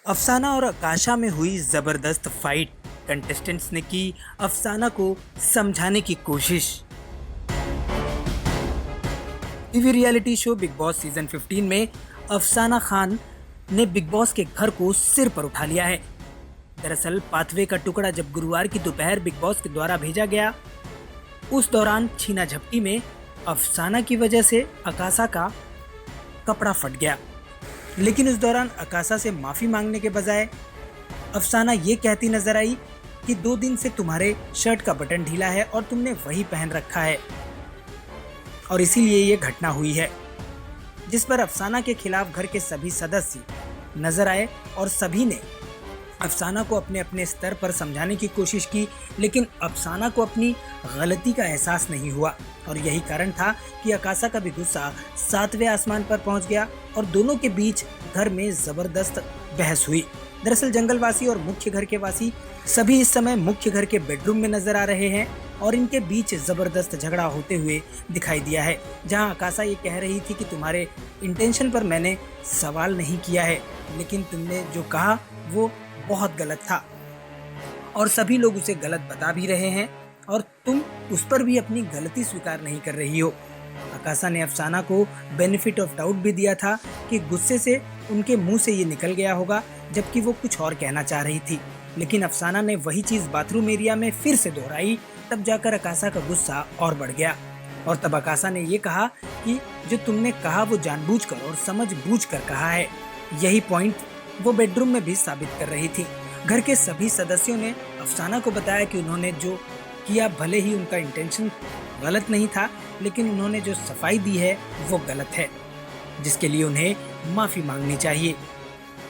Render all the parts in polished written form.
अफसाना और आकाशा में हुई जबरदस्त फाइट। कंटेस्टेंट्स ने की अफसाना को समझाने की कोशिश। TV reality show big boss season 15 में अफसाना खान ने बिग बॉस के घर को सिर पर उठा लिया है। दरअसल पाथवे का टुकड़ा जब गुरुवार की दोपहर बिग बॉस के द्वारा भेजा गया, उस दौरान छीना झपटी में अफसाना की वजह से आकाशा का कपड़ा फट गया। लेकिन उस दौरान आकाशा से माफी मांगने के बजाय अफसाना ये कहती नजर आई कि 2 दिन से तुम्हारे शर्ट का बटन ढीला है और तुमने वही पहन रखा है और इसीलिए ये घटना हुई है। जिस पर अफसाना के खिलाफ घर के सभी सदस्य नजर आए और सभी ने अफसाना को अपने अपने स्तर पर समझाने की कोशिश की, लेकिन अफसाना को अपनी गलती का एहसास नहीं हुआ और यही कारण था कि आकाशा का भी गुस्सा 7वें आसमान पर पहुंच गया और दोनों के बीच घर में जबरदस्त बहस हुई। दरअसल जंगलवासी और मुख्य घर के वासी सभी इस समय मुख्य घर के बेडरूम में नजर आ रहे हैं और इनके बीच जबरदस्त झगड़ा होते हुए दिखाई दिया है, जहां आकाशा ये कह रही थी कि तुम्हारे इंटेंशन पर मैंने सवाल नहीं किया है, लेकिन तुमने जो कहा वो बहुत गलत था और सभी लोग उसे गलत बता भी रहे हैं और तुम उस पर भी अपनी गलती स्वीकार नहीं कर रही हो। आकाशा ने अफसाना को बेनिफिट ऑफ डाउट भी दिया था कि गुस्से से उनके मुंह से ये निकल गया होगा, जबकि वो कुछ और कहना चाह रही थी, लेकिन अफसाना ने वही चीज बाथरूम एरिया में फिर से दोहराई। तब जाकर आकाशा का गुस्सा और बढ़ गया और तब आकाशा ने ये कहा कि जो तुमने कहा वो जानबूझकर और समझबूझकर कहा है। यही पॉइंट वो बेडरूम में भी साबित कर रही थी। घर के सभी सदस्यों ने अफसाना को बताया कि उन्होंने जो किया भले ही उनका इंटेंशन गलत नहीं था, लेकिन उन्होंने जो सफाई दी है वो गलत है, जिसके लिए उन्हें माफी मांगनी चाहिए।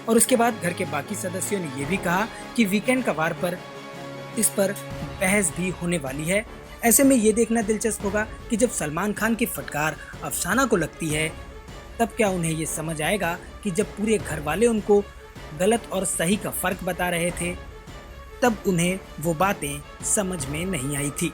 और उसके बाद घर के बाकी सदस्यों ने यह भी कहा कि वीकेंड का वार पर इस पर बहस भी होने वाली है। ऐसे में ये देखना दिलचस्प होगा कि जब सलमान खान की फटकार अफसाना को लगती है, तब क्या उन्हें ये समझ आएगा कि जब पूरे घर वाले उनको गलत और सही का फर्क बता रहे थे, तब उन्हें वो बातें समझ में नहीं आई थी।